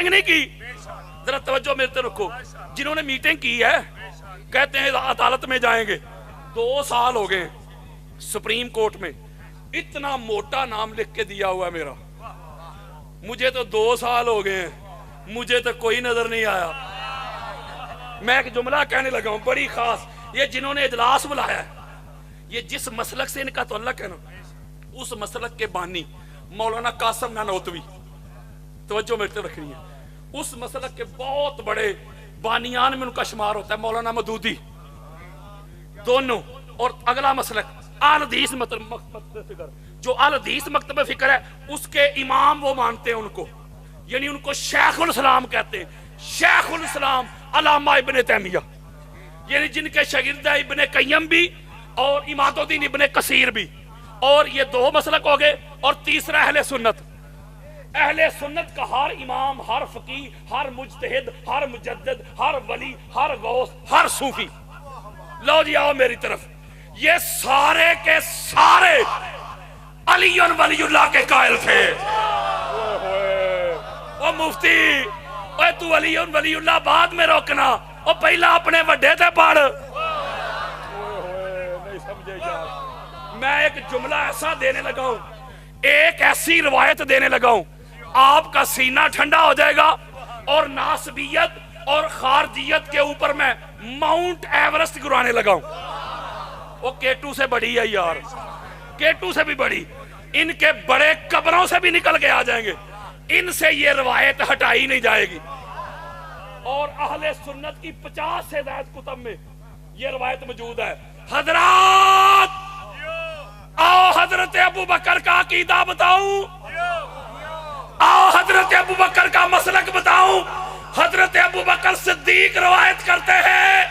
Meeting نہیں کی, ذرا توجہ میرے طرف رکھو, جنہوں نے میٹنگ کی ہے کہتے ہیں عدالت میں جائیں گے. 2 سال ہو گئے سپریم کورٹ میں, اتنا موٹا نام لکھ کے دیا ہوا ہے میرا, مجھے تو 2 سال ہو گئے ہیں, مجھے تو کوئی نظر نہیں آیا. میں ایک جملہ کہنے لگا ہوں بڑی خاص, یہ جنہوں نے اجلاس بلایا ہے, یہ جس مسلک سے ان کا تعلق ہے نا, اس مسلک کے بانی مولانا قاسم نانوتوی, توجہ میرے طرف رکھنی ہے, اس مسلک کے بہت بڑے بانیان میں ان کا شمار ہوتا ہے مولانا مودودی دونوں. اور اگلا مسلک اہل حدیث مکتب فکر, جو اہل حدیث مکتب فکر ہے اس کے امام وہ مانتے ہیں ان کو, یعنی ان کو شیخ الاسلام کہتے ہیں, شیخ الاسلام علامہ ابن تیمیہ, یعنی جن کے شاگرد ہیں ابن قیم بھی اور اماد الدین ابن کثیر بھی. اور یہ 2 مسلک ہو گئے. اور تیسرا اہل سنت, اہل سنت کا ہر امام, ہر فقیہ, ہر مجتہد, ہر مجدد, ہر ولی, ہر غوث, ہر صوفی, لو جی آؤ میری طرف, یہ سارے کے سارے علی ولی اللہ کے قائل تھے. او مفتی, اے تو علی ولی اللہ بعد میں روکنا, او پہلا اپنے وڈے تے پڑھ. نہیں سمجھے یار, میں ایک جملہ ایسا دینے لگا ہوں, ایک ایسی روایت دینے لگا ہوں, آپ کا سینہ ٹھنڈا ہو جائے گا. اور ناسبیت اور خارجیت کے اوپر میں ماؤنٹ ایورسٹ گرانے لگا ہوں. وہ K2 سے بڑی ہے یار, K2 سے بھی بڑی, ان کے بڑے قبروں سے بھی نکل کے آ جائیں گے, ان سے یہ روایت ہٹائی نہیں جائے گی. اور اہل سنت کی 50 سے زائد کتب میں یہ روایت موجود ہے. حضرات آؤ حضرت ابو بکر کا عقیدہ بتاؤں, آؤ حضرت ابو بکر کا مسلک بتاؤں. حضرت ابو بکر صدیق روایت کرتے ہیں,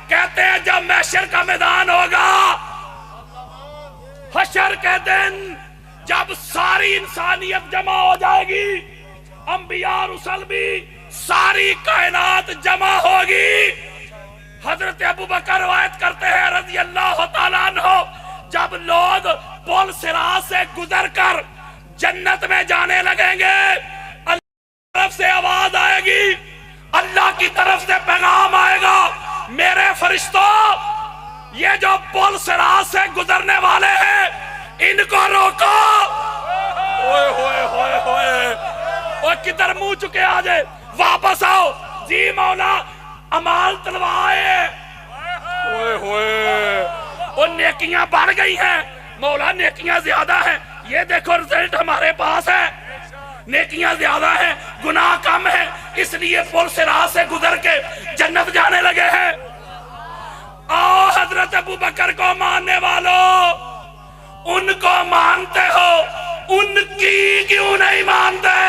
کہتے ہیں جب محشر کا میدان ہوگا, حشر کے دن جب ساری انسانیت جمع ہو جائے گی, انبیاء رسل بھی, ساری کائنات جمع ہوگی. حضرت ابو بکر روایت کرتے ہیں رضی اللہ تعالیٰ عنہ, جب لوگ پل صراط سے گزر کر جنت میں جانے لگیں گے, اللہ کی طرف سے آواز آئے گی, اللہ کی طرف سے پیغام آئے گا, میرے فرشتوں یہ جو پل صراط سے گزرنے والے ہیں ان کو روکو. اوئے ہوئے ہوئے ہوئے, اوہ کدھر منہ چکے آ جائے, واپس آؤ جی مولا امال تلوائے. اوئے ہوئے, وہ نیکیاں بڑھ گئی ہیں, مولا نیکیاں زیادہ ہیں, یہ دیکھو رزلٹ ہمارے پاس ہے, نیکیاں زیادہ ہیں گناہ کم ہیں, اس لیے پل صراط سے گزر کے جنت جانے لگے ہیں. آؤ حضرت ابو بکر کو ماننے والوں, ان کو مانتے ہو, ان کی کیوں نہیں مانتے؟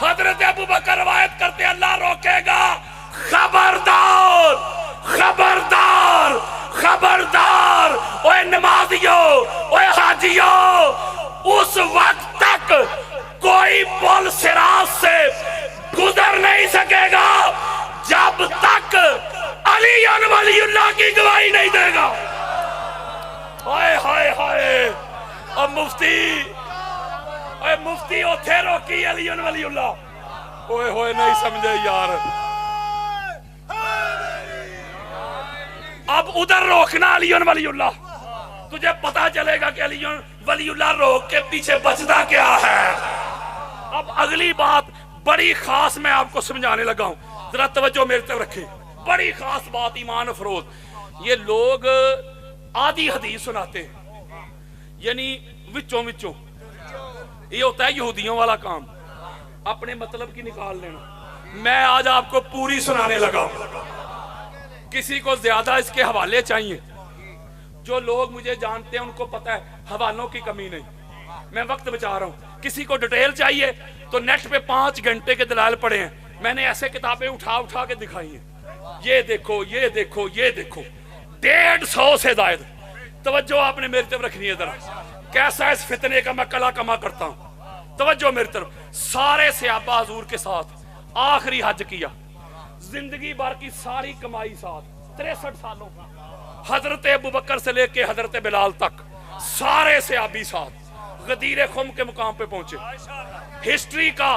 حضرت ابو بکر روایت کرتے اللہ روکے گا, خبردار خبردار خبردار, اوے نمازیوں, اوے حاجیوں, اس وقت تک کوئی پل صراط سے گزر نہیں سکے گا جب تک علی ولی اللہ کی گواہی نہیں دے گا. ہائے ہائے ہائے, اور مفتی, اے مفتی اتھے روکی علی ولی اللہ. اوئے ہوئے نہیں سمجھے یار, اب ادھر روکنا علی ولی اللہ, تجھے پتا چلے گا کہ علی ولی اللہ روک کے پیچھے بچتا کیا ہے. اب اگلی بات بڑی خاص میں آپ کو سمجھانے لگا ہوں, ذرا توجہ میرے طرف رکھیں, بڑی خاص بات ایمان افروز. یہ لوگ آدھی حدیث سناتے ہیں, یعنی وچوں وچوں, یہ ہوتا ہے یہودیوں والا کام, اپنے مطلب کی نکال لینا. میں آج آپ کو پوری سنانے لگا ہوں, کسی کو زیادہ اس کے حوالے چاہیے, جو لوگ مجھے جانتے ہیں ان کو پتا ہے حوالوں کی کمی نہیں, میں وقت بچا رہا ہوں. کسی کو ڈیٹیل چاہیے تو نیٹ پہ 5 گھنٹے کے دلائل پڑھے ہیں, میں نے ایسے کتابیں اٹھا اٹھا کے دکھائی ہیں, یہ دیکھو یہ دیکھو یہ دیکھو, 150 سے زائد. توجہ آپ نے میری طرف رکھنی ہے, ذرا کیسا اس فتنے کا میں کلا کما کرتا ہوں. توجہ میری طرف. سارے صحابہ حضور کے ساتھ آخری حج کیا, زندگی بھر کی ساری کمائی ساتھ, 63 سالوں کا. حضرت ابو بکر سے لے کے حضرت بلال تک سارے صحابی ساتھ غدیر خم کے مقام پہ پہنچے. ہسٹری کا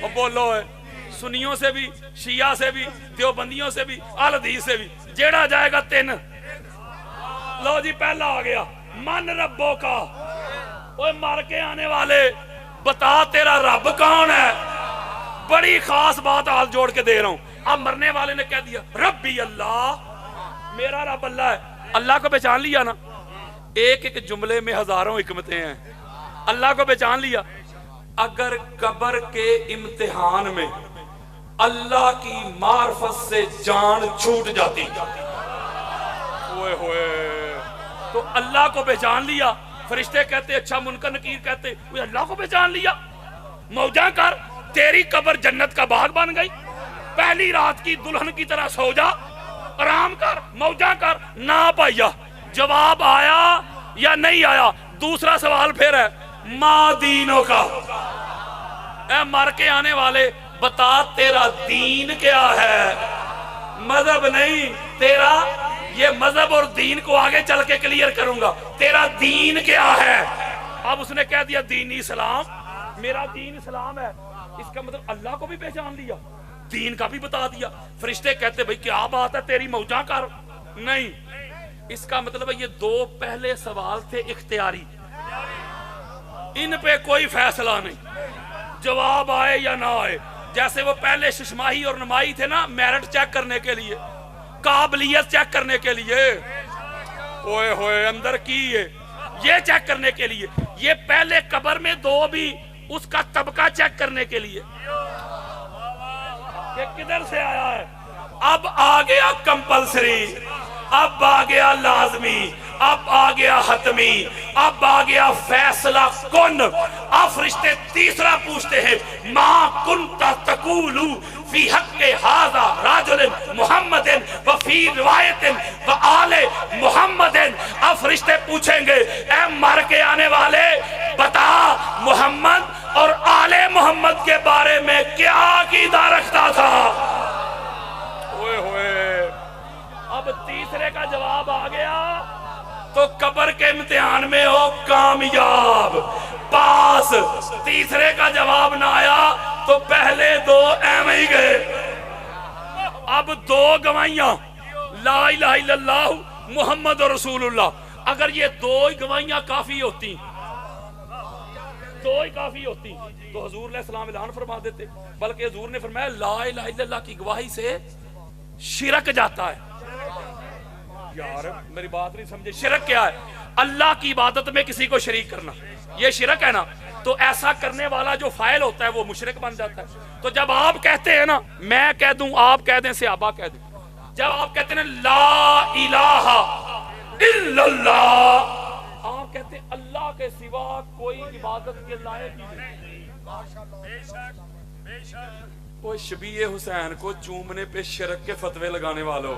اور بولو ہے سنیوں سے بھی شیعہ سے بھی دیوبندیوں سے بھی اہل حدیث سے بھی جیڑا جائے گا 3 لو جی پہلا آ گیا من ربوں کا اوے مر کے آنے والے بتا تیرا رب کون ہے بڑی خاص بات ہاتھ جوڑ کے دے رہا ہوں اب مرنے والے نے کہہ دیا ربی اللہ میرا رب اللہ ہے اللہ کو پہچان لیا نا ایک ایک جملے میں ہزاروں حکمتیں ہیں اللہ کو پہچان لیا اگر قبر کے امتحان میں اللہ کی معرفت سے جان چھوٹ جاتی ہوئے ہوئے تو اللہ کو پہچان لیا فرشتے کہتے اچھا منکر نکیر کہتے اللہ کو پہچان لیا موجہ کر تیری قبر جنت کا باغ بن گئی پہلی رات کی دلہن کی طرح سو جا آرام کر موجہ کر نہ پایا جواب آیا یا نہیں آیا دوسرا سوال پھر ہے ماں دینوں کا اے مر کے آنے والے بتا تیرا دین کیا ہے مذہب نہیں تیرا یہ مذہب اور دین کو آگے چل کے کلیئر کروں گا تیرا دین کیا ہے اب اس نے کہہ دیا دینی اسلام میرا دین اسلام ہے اس کا مطلب اللہ کو بھی پہچان لیا دین کا بھی بتا دیا فرشتے کہتے بھئی کیا بات ہے تیری موجہ کر نہیں اس کا مطلب ہے یہ 2 پہلے سوال تھے اختیاری ان پہ کوئی فیصلہ نہیں جواب آئے یا نہ آئے جیسے وہ پہلے ششماہی اور نمائی تھے نا میرٹ چیک کرنے کے لیے قابلیت چیک کرنے کے لیے ہوئے ہوئے اندر کی یہ چیک کرنے کے لیے یہ پہلے قبر میں 2 بھی اس کا طبقہ چیک کرنے کے لیے کہ کدھر سے آیا ہے اب آ گیا کمپلسری اب آ گیا لازمی اب آ گیا حتمی اب آ گیا فیصلہ کن اب فرشتے تیسرا پوچھتے ہیں ما کنت تقولو فی حق ھذا رجل محمد وفی روایت وآل محمد اب فرشتے پوچھیں گے اے مر کے آنے والے بتا محمد اور آل محمد کے بارے میں کیا عقیدہ رکھتا تھا ہوئے ہوئے اب تیسرے کا جواب آ گیا تو قبر کے امتحان میں ہو کامیاب پاس تیسرے کا جواب نہ آیا تو پہلے 2 ایویں ہی گئے اب 2 گواہیاں لا الہ الا اللہ محمد رسول اللہ اگر یہ 2 ہی گواہیاں کافی ہوتی 2 ہی کافی ہوتی تو حضور علیہ السلام اعلان فرما دیتے بلکہ حضور نے فرمایا لا الہ الا اللہ کی گواہی سے شرک جاتا ہے یار میری بات نہیں سمجھے شرک کیا ہے اللہ کی عبادت میں کسی کو شریک کرنا یہ شرک ہے نا تو ایسا کرنے والا جو فاعل ہوتا ہے وہ مشرک بن جاتا ہے تو جب آپ کہتے ہیں نا میں کہہ دوں آپ کہہ دیں صحابہ کہہ دیں جب آپ کہتے ہیں لا الہ الا اللہ آپ کہتے ہیں اللہ کے سوا کوئی عبادت کے لائق ہی نہیں وہ شبیہ حسین کو چومنے پہ شرک کے فتوے لگانے والوں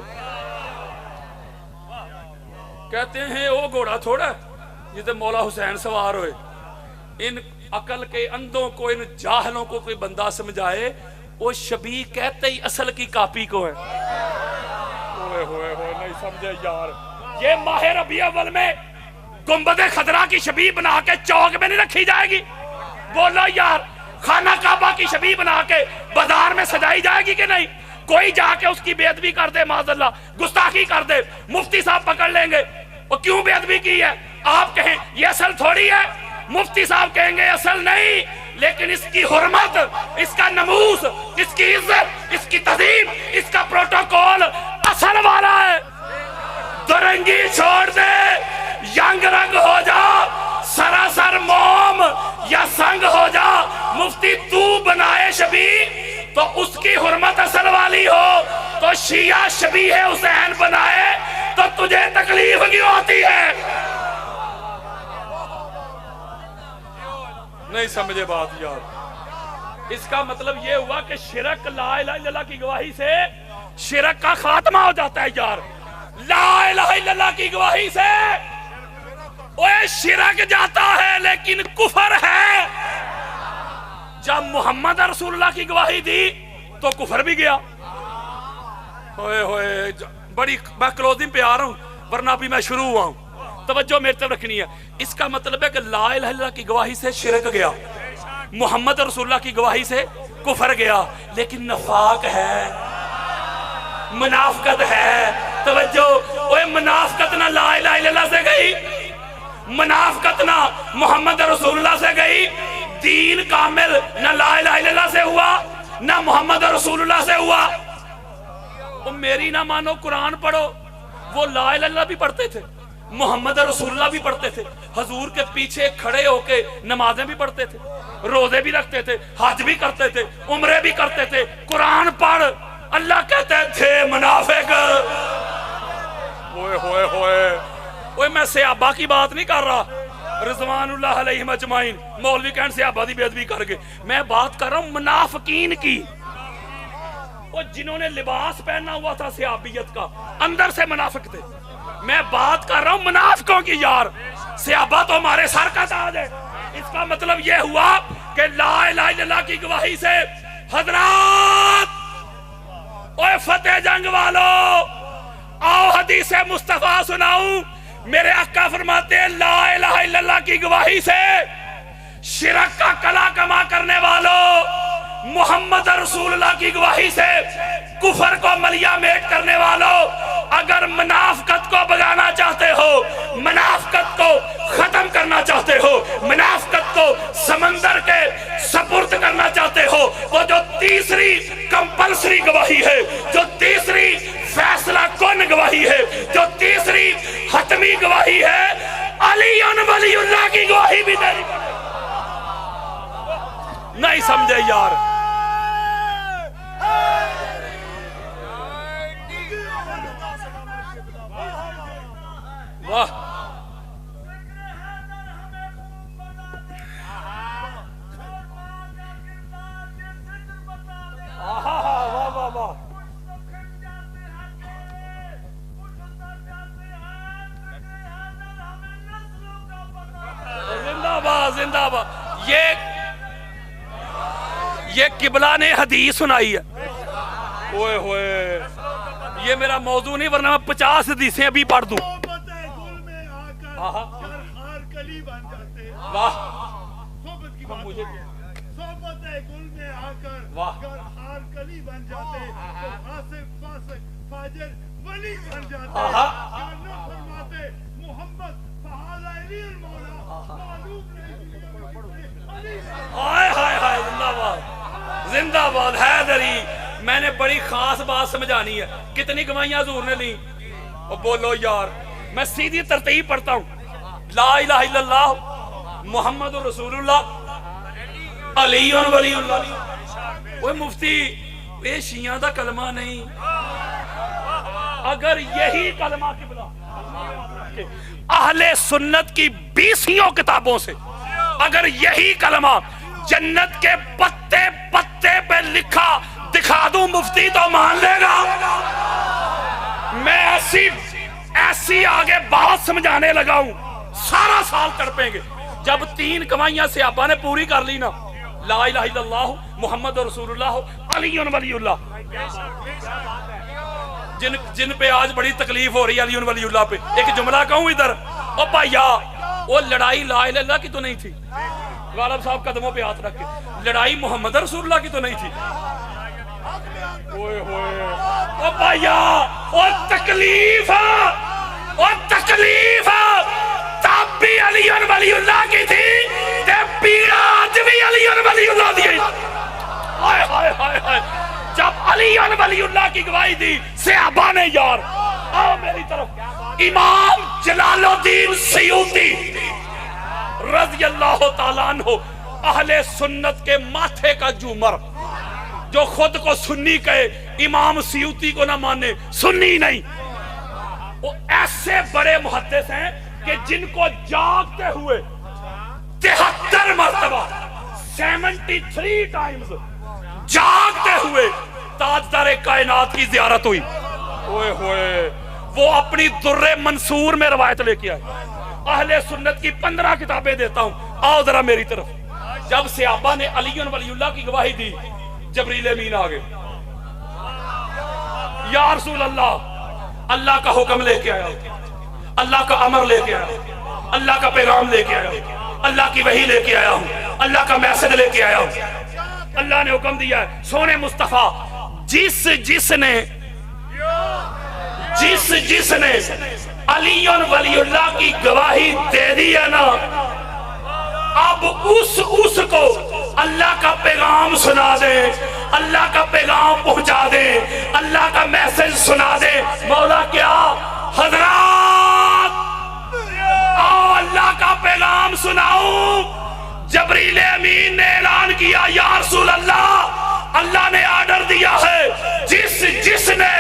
کہتے ہیں وہ گھوڑا تھوڑا جسے مولا حسین سوار ہوئے ان عقل کے اندھوں کو ان جاہلوں کو کوئی بندہ سمجھائے وہ شبیہ کہتے ہی اصل کی کاپی کو ہے ہوئے ہوئے ہوئے نہیں سمجھے یار یہ ماہ ربیع اول میں گنبد خضرا کی شبیہ بنا کے چوک میں نہیں رکھی جائے گی بولو یار خانہ کعبہ کی شبیہ بنا کے بازار میں سجائی جائے گی کہ نہیں کوئی جا کے اس کی بے ادبی کر دے معاذ اللہ گستاخی کر دے مفتی صاحب پکڑ لیں گے وہ کیوں بے ادبی کی ہے آپ کہیں یہ اصل تھوڑی ہے مفتی صاحب کہیں گے اصل نہیں لیکن اس کی حرمت اس کا نموز اس کی عزت اس کی تہذیب اس کا پروٹوکول اصل والا ہے درنگی چھوڑ دے ینگ رنگ ہو جا سراسر موم یا سنگ ہو جا مفتی تو بنائے شبیہ تو اس کی حرمت اصل والی ہو تو شیعہ شبیہ حسین بنائے تو تجھے تکلیف کیوں ہوتی ہے نہیں سمجھے بات یار اس کا مطلب یہ ہوا کہ شرک لا الہ الا اللہ کی گواہی سے شرک کا خاتمہ ہو جاتا ہے یار لا الہ الا اللہ کی گواہی سے اوے شرک جاتا ہے لیکن کفر ہے جب محمد رسول اللہ کی گواہی دی تو کفر بھی گیا ہوئے ہوئے بڑی میں کلوزنگ پہ آ رہا ہوں ورنہ ابھی میں شروع ہوا ہوں توجہ میرے طرف رکھنی ہے اس کا مطلب ہے کہ لا الہ الا اللہ کی گواہی سے شرک گیا محمد رسول اللہ کی گواہی سے کفر گیا، لیکن نفاق ہے، منافقت ہے۔ توجہ، اوے منافقت نہ لا الہ الا اللہ سے گئی، منافقت نہ محمد رسول اللہ سے گئی، دین کامل نہ لا الہ الا اللہ سے ہوا نہ محمد رسول اللہ سے ہوا۔ وہ میری نہ مانو، قرآن پڑھو، وہ لا الہ الا اللہ بھی پڑھتے تھے، محمد رسول اللہ بھی پڑھتے تھے، حضور کے پیچھے کھڑے ہو کے نمازیں بھی پڑھتے تھے، روزے بھی رکھتے تھے، حج بھی کرتے تھے، عمرے بھی کرتے تھے۔ قرآن پڑھ، اللہ کہتے تھے منافق۔ ہوئے ہوئے ہوئے اوے میں صحابہ کی بات نہیں کر رہا، رضوان اللہ علیہم اجمعین، مولوی کہن صحابہ دی بے ادبی کر کے، میں بات کر رہا ہوں منافقین کی، وہ جنہوں نے لباس پہنا ہوا تھا صحابیت کا، اندر سے منافق تھے۔ میں بات کر رہا ہوں منافقوں کی یار، صحابہ تو ہمارے سر کا تاج ہے۔ اس کا مطلب یہ ہوا کہ لا الہ الا اللہ کی گواہی سے حضرات، اوے فتح جنگ والو، آؤ حدیث مصطفیٰ سناؤں۔ میرے آقا فرماتے ہیں لا الہ الا اللہ کی گواہی سے شرک کا کلا کما کرنے والوں، محمد رسول اللہ کی گواہی سے کفر کو ملیا میٹ کرنے والوں، اگر منافقت کو بگانا چاہتے ہو، منافقت کو ختم کرنا چاہتے ہو، منافقت کو سمندر کے سپرد کرنا چاہتے ہو، وہ جو تیسری کمپلسری گواہی ہے، جو تیسری فیصلہ کن گواہی ہے، جو تیسری حتمی گواہی ہے، علی ولی اللہ کی گواہی بھی دینی پڑے۔ نہیں سمجھے یار؟ واہ واہ واہ واہ، زندہ باد زندہ باد۔ یہ قبلہ نے حدیث سنائی ہے۔ اوئے ہوئے، یہ میرا موضوع نہیں، ورنہ میں 50 حدیثیں ابھی پڑھ دوں۔ واہ مجھے صحبت گل میں آ کر گر ہار کلی بن جاتے تو حاسب فاسق فاجر ولی بن جاتے، کیا نہ فرماتے محمد فہذا علی المولا معلوم نہیں۔ ہائے ہائے ہائے، زندہ باد زندہ باد حیدری۔ میں نے بڑی خاص بات سمجھانی ہے۔ کتنی گواہیاں حضور نے لی؟ اور بولو یار، میں سیدھی ترتیب پڑھتا ہوں، لا الہ الا اللہ، محمد رسول اللہ، علی ولی اللہ۔ وہ مفتی، یہ شیعہ دا کلمہ نہیں، اگر یہی کلمہ قبلہ اہل سنت کی 20 کتابوں سے اگر یہی کلمہ جنت کے پتے پتے پہ لکھا دکھا دوں مفتی تو مان لے گا۔ میں ایسی آگے بات سمجھانے لگا ہوں، سارا سال تڑپیں گے۔ جب 3 گواہیاں صحابہ نے پوری کر لی نا، لا الہ الا اللہ، محمد رسول اللہ، علی ولی اللہ، جن پہ آج بڑی تکلیف ہو رہی ہے علی ولی اللہ پہ، ایک جملہ کہوں ادھر، او بھائیا، وہ لڑائی لا الہ الا اللہ کی تو نہیں تھی، غالب صاحب قدموں پہ ہاتھ رکھ کے، لڑائی محمد رسول اللہ کی تو نہیں تھی۔ اوئے ہوئے، او بھائیا، او تکلیف تب بھی علی ولی اللہ کی تھی، تے پیڑا آج بھی علی ولی اللہ دی۔ ہائے ہائے ہائے ہائے، جب علی ولی اللہ کی گواہی دی صحابہ نے، یار آؤ میری طرف، امام جلال الدین سیوطی رضی اللہ تعالیٰ عنہ، اہل سنت کے ماتھے کا جومر، جو خود کو سنی کہے، امام سیوطی کو نہ مانے، سنی نہیں، وہ ایسے بڑے محدث ہیں کہ جن کو جاگتے ہوئے 73 مرتبہ 73 ٹائمز جاگتے ہوئے تاجدار کائنات کی زیارت ہوئی۔ اوئے ہوئے، وہ اپنی در منصور میں روایت لے کے آئے۔ اہل سنت کی 15 کتابیں دیتا ہوں، آؤ ذرا میری طرف۔ جب صحابہ نے علی ولی اللہ کی گواہی دی، جبریل امین آگے، یا رسول اللہ، اللہ کا حکم لے کے آیا، اللہ کا امر لے کے آیا، اللہ کا پیغام لے کے آیا، اللہ کی وحی لے کے آیا ہوں، اللہ کا میسج لے کے آیا ہوں۔ اللہ نے حکم دیا ہے سونے مصطفیٰ جس جس نے علی ولی اللہ کی گواہی دے دی ہے نا اب اس کو اللہ کا پیغام سنا دے اللہ کا پیغام پہنچا دے اللہ کا میسج سنا دے مولا کیا حضرات آؤ اللہ کا پیغام سناؤں جبریل امین نے اعلان کیا یا رسول اللہ نے آرڈر دیا ہے جس نے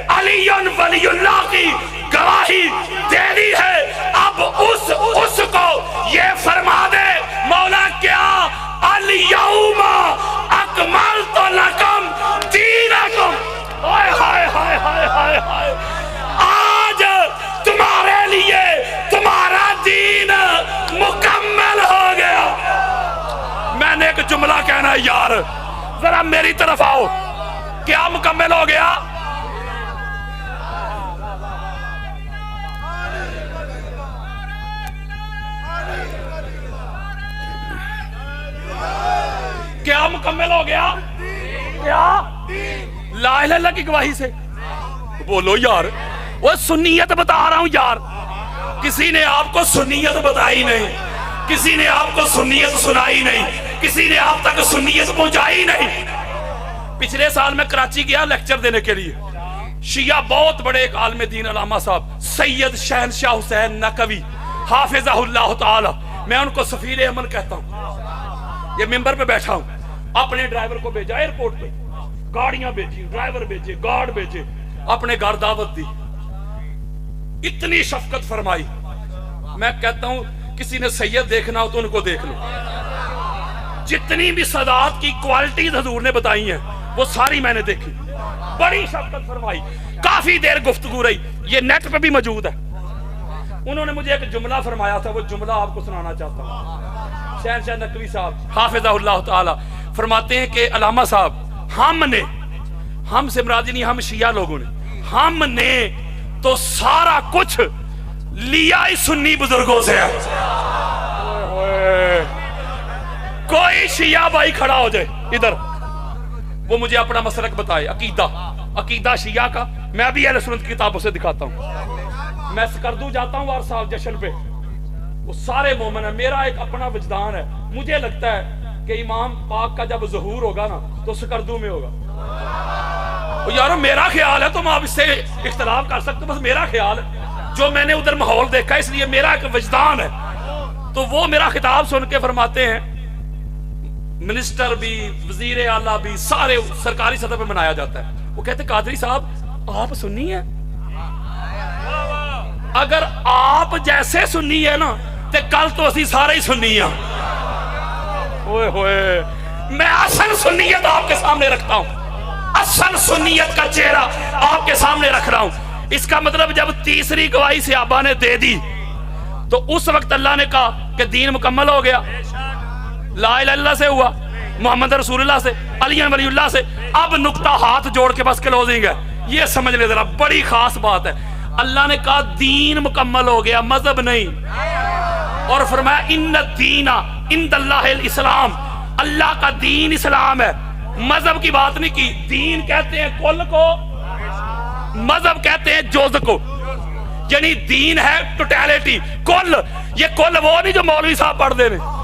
علی ولی اللہ کی گواہی دے دی ہے اب اس کو یہ فرما دے مولا کیا الیوم اکملت لکم دینکم ہائے ہائے ہائے ہائے ہائے ہائے آج تمہارے لیے تمہارا دین مکمل ہو گیا میں نے ایک جملہ کہنا ہے یار ذرا میری طرف آؤ کیا مکمل ہو گیا کیا مکمل ہو گیا کیا لا الہ الا اللہ کی گواہی سے بولو یار وہ سنیت بتا رہا ہوں یار کسی نے آپ کو سنیت بتائی نہیں کسی نے آپ کو سنیت سنائی نہیں کسی نے آپ تک سنیت پہنچائی نہیں پچھلے سال میں کراچی گیا لیکچر دینے کے لیے شیعہ بہت بڑے ایک عالم دین علامہ صاحب سید شہنشاہ حسین نقوی حافظہ اللہ تعالی میں ان کو سفیر امن کہتا ہوں یہ ممبر پہ بیٹھا ہوں اپنے ڈرائیور کو بھیجا ایئرپورٹ پہ گاڑیاں بھیجی ڈرائیور بھیجے گارڈ بھیجے اپنے گھر دعوت دی اتنی شفقت فرمائی میں کہتا ہوں کسی نے سید دیکھنا ہو تو ان کو دیکھ لو جتنی بھی صداعت کی کوالٹیز حضور نے بتائی ہیں وہ ساری میں نے دیکھی بڑی شفقت فرمائی کافی دیر گفتگو رہی یہ نیٹ پہ بھی موجود ہے انہوں نے مجھے ایک جملہ فرمایا تھا وہ جملہ آپ کو سنانا چاہتا ہوں شہنشاہ نقوی صاحب حافظہ اللہ تعالی فرماتے ہیں کہ علامہ صاحب ہم سے مراد نہیں ہم شیعہ لوگوں نے ہم نے تو سارا کچھ لیا ہی سنی بزرگوں سے ہے کوئی شیعہ بھائی کھڑا ہو جائے ادھر وہ مجھے اپنا مسلک بتائے عقیدہ شیعہ کا میں بھی اہل سنت کی کتابوں سے دکھاتا ہوں میں سکردو جاتا ہوں ہر سال جشن پہ وہ سارے مومن ہیں میرا ایک اپنا وجدان ہے مجھے لگتا ہے کہ امام پاک کا جب ظہور ہوگا نا تو سکردو میں ہوگا یارو میرا خیال ہے تم آپ اس سے اختلاف کر سکتے بس میرا خیال ہے جو میں نے ادھر ماحول دیکھا اس لیے میرا ایک وجدان ہے تو وہ میرا خطاب سن کے فرماتے ہیں منسٹر بھی وزیر اعلیٰ بھی سارے سرکاری سطح پہ منایا جاتا ہے وہ کہتے قادری صاحب آپ سنی ہیں اگر آپ جیسے سنی ہے نا تے کل تو اسی سارے ہی سنی ہیں ہوئے ہوئے میں اصل سنیت آپ کے سامنے رکھتا ہوں اصل سنیت کا چہرہ آپ کے سامنے رکھ رہا ہوں اس کا مطلب جب تیسری گواہی صحابہ نے دے دی تو اس وقت اللہ نے کہا کہ دین مکمل ہو گیا لا الہ الا اللہ سے ہوا محمد رسول اللہ سے علی ولی اللہ سے اب نقطہ ہاتھ جوڑ کے بس کلوزنگ ہے یہ سمجھ لے ذرا بڑی خاص بات ہے اللہ نے کہا دین مکمل ہو گیا مذہب نہیں اور فرمایا ان الدین عند اللہ الاسلام اللہ کا دین اسلام ہے مذہب کی بات نہیں کی دین کہتے ہیں کل کو مذہب کہتے ہیں جز کو یعنی دین ہے ٹوٹیلٹی کل یہ کل وہ نہیں جو مولوی صاحب پڑھ دے رہے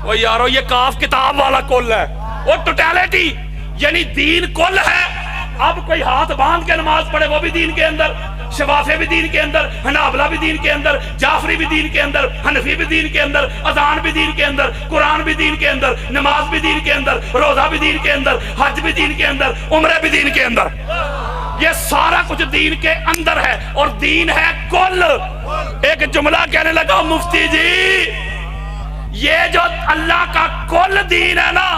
وہ یارو یہ کاف کتاب والا کل ہے وہ ٹوٹیلٹی یعنی دین کل ہے اب کوئی ہاتھ باندھ کے نماز پڑھے وہ بھی دین کے اندر شفافے بھی دین کے اندر حنابلہ بھی دین کے اندر جعفری بھی دین کے اندر حنفی بھی دین کے اندر اذان بھی دین کے اندر قرآن بھی دین کے اندر نماز بھی دین کے اندر روزہ بھی دین کے اندر حج بھی دین کے اندر عمرہ بھی دین کے اندر یہ سارا کچھ دین کے اندر ہے اور دین ہے کل ایک جملہ کہنے لگا مفتی جی یہ جو اللہ کا کل دین ہے نا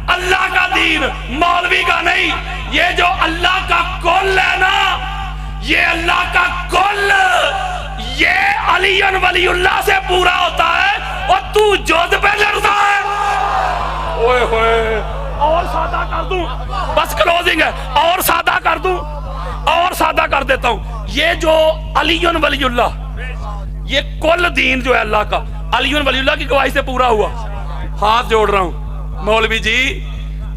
اللہ کا دین مولوی کا نہیں یہ جو اللہ کا کل ہے نا یہ اللہ کا کل یہ علی ولی اللہ سے پورا ہوتا ہے اور تو جوز پہ لڑتا ہے اوئے ہوئے اور سادہ کر دوں بس کلوزنگ ہے اور سادہ کر دوں اور سادہ کر دیتا ہوں یہ جو علی ولی اللہ یہ کل دین جو ہے اللہ کا علی ولی اللہ کی گواہی سے پورا ہوا ہاتھ جوڑ رہا ہوں مولوی جی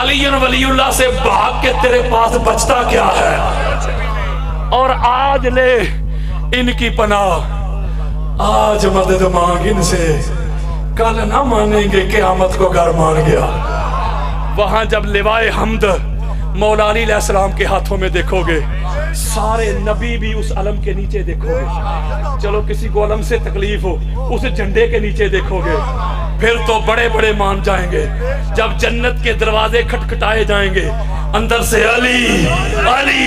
علی ولیullah سے بھاگ کے تیرے پاس بچتا کیا ہے؟ اور آج لے ان کی پناہ، آج مدد مانگ ان سے، کل نہ مانیں گے قیامت کو گھر مان گیا۔ وہاں جب لوائے حمد مولا علی علیہ السلام کے ہاتھوں میں دیکھو گے، سارے نبی بھی اس علم کے نیچے دیکھو گے۔ چلو کسی کو علم سے تکلیف ہو، اس جھنڈے کے نیچے دیکھو گے، پھر تو بڑے بڑے مان جائیں گے۔ جب جنت کے دروازے کھٹکھٹائے جائیں گے، اندر سے علی علی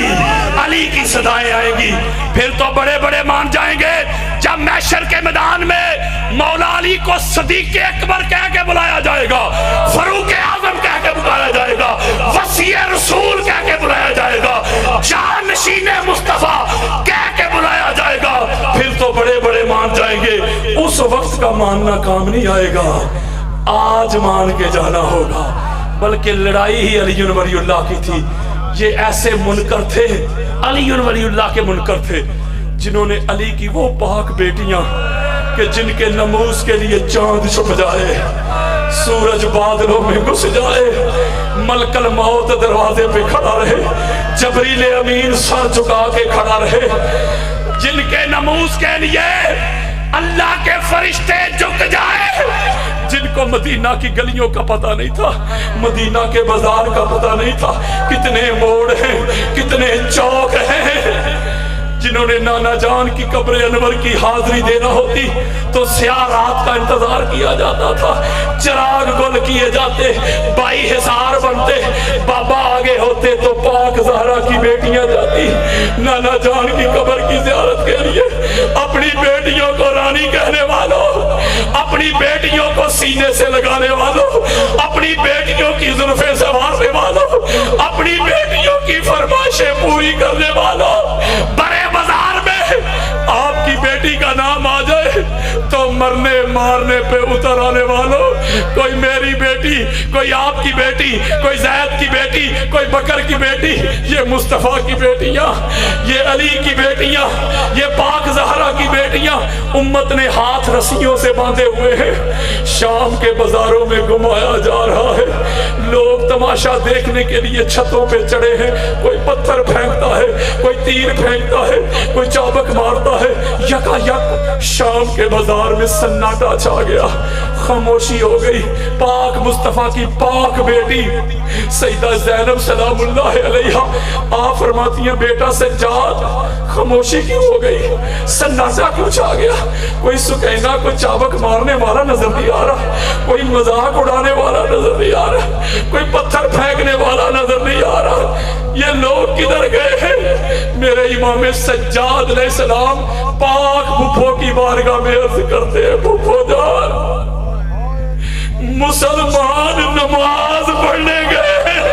علی کی صدائیں آئیں گی، پھر تو بڑے بڑے مان جائیں گے۔ جب محشر کے میدان میں مولا علی کو صدیق اکبر کہہ کے بلایا جائے گا، فاروق اعظم کہہ کے بلایا جائے گا، وصی رسول کہہ کے بلایا جائے گا، جانشین مصطفیٰ کہہ کے بلایا جائے گا، پھر تو بڑے بڑے مان جائیں گے۔ اس وقت کا ماننا کام نہیں آئے گا، آج مان کے جانا ہوگا۔ بلکہ لڑائی ہی علی ولی اللہ کی تھی۔ یہ ایسے منکر تھے، علی ولی اللہ کے منکر تھے، جنہوں نے علی کی وہ پاک بیٹیاں کہ جن کے نموز کے لیے چاند چھپ جائے، سورج بادلوں میں گھس جائے، ملک الموت دروازے پہ کھڑا رہے، جبریل امین سر جھکا کے کھڑا رہے، جن کے نموز کے لیے اللہ کے فرشتے جھک جائے، جن کو مدینہ کی گلیوں کا پتہ نہیں تھا، مدینہ کے بازار کا پتہ نہیں تھا، کتنے موڑ ہیں، کتنے چوک ہیں، جنہوں نے نانا جان کی قبر انور کی حاضری دینا ہوتی تو سیاہ رات کا انتظار کیا جاتا تھا، چراغ گل کیے جاتے، 22 ہزار بنتے، بابا آگے ہوتے تو پاک زہرا کی بیٹیاں جاتی نانا جان کی قبر کی زیارت کے لیے۔ اپنی بیٹیوں کو رانی کہنے والوں، اپنی بیٹیوں کو سینے سے لگانے والوں، اپنی بیٹیوں کی زلفیں سنوارنے والوں، اپنی بیٹیوں کی فرمائشیں پوری کرنے والوں، بڑے بازار میں آپ کی بیٹی کا نام آ جائے تو مرنے مارنے پہ اتر آنے والوں، کوئی میری بیٹی، کوئی آپ کی بیٹی، کوئی زید کی بیٹی، کوئی بکر کی بیٹی، یہ مصطفیٰ کی بیٹیاں، یہ علی کی بیٹیاں، یہ پاک زہرا کی بیٹیاں امت نے ہاتھ رسیوں سے باندھے ہوئے ہیں، شام کے بازاروں میں گھمایا جا رہا ہے۔ لوگ تماشا دیکھنے کے لیے چھتوں پہ چڑھے ہیں، کوئی پتھر پھینکتا ہے، کوئی تیر پھینکتا ہے، کوئی چابک مارتا ہے، یکا یک شام کے بازار میں سناٹا چھا گیا، خاموشی ہو گئی۔ پاک مصطفیٰ کی پاک بیٹی سیدہ زینب سلام اللہ علیہا آپ فرماتی ہیں، بیٹا سجاد خاموشی کیوں ہو گئی، سناٹا کیوں چھا گیا؟ کوئی سکینہ کوئی چابک مارنے والا نظر نہیں آ رہا، کوئی مذاق اڑانے والا نظر نہیں آ رہا، کوئی پتھر پھینکنے والا نظر نہیں آ رہا، یہ لوگ کدھر گئے ہیں؟ میرے امام سجاد علیہ السلام پاک بھپھو کی بارگاہ میں عرض کرتے ہیں، بھپھو جان مسلمان نماز پڑھنے گئے،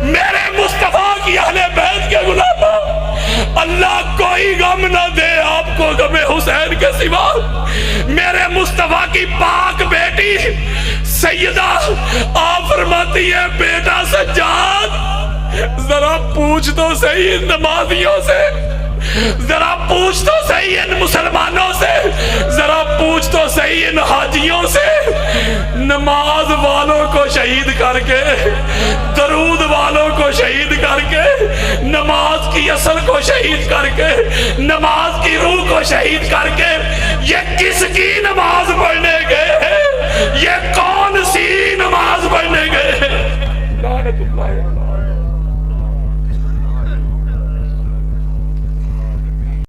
میرے مصطفیٰ کی اہل بیت کے غلاموں، اللہ کوئی غم نہ دے آپ کو غم حسین کے سوا۔ میرے مصطفیٰ کی پاک بیٹی سیدہ آپ فرماتی ہے، بیٹا سجاد ذرا پوچھ تو صحیح ان نمازیوں سے، ذرا پوچھ تو صحیح ان مسلمانوں سے، ذرا پوچھ تو صحیح ان حاجیوں سے، نماز والوں کو شہید کر کے، درود والوں کو شہید کر کے، نماز کی اصل کو شہید کر کے، نماز کی روح کو شہید کر کے، یہ کس کی نماز پڑھنے گئے ہیں؟ یہ کون سی نماز پڑھنے گئے ہیں؟ لعنت اللہ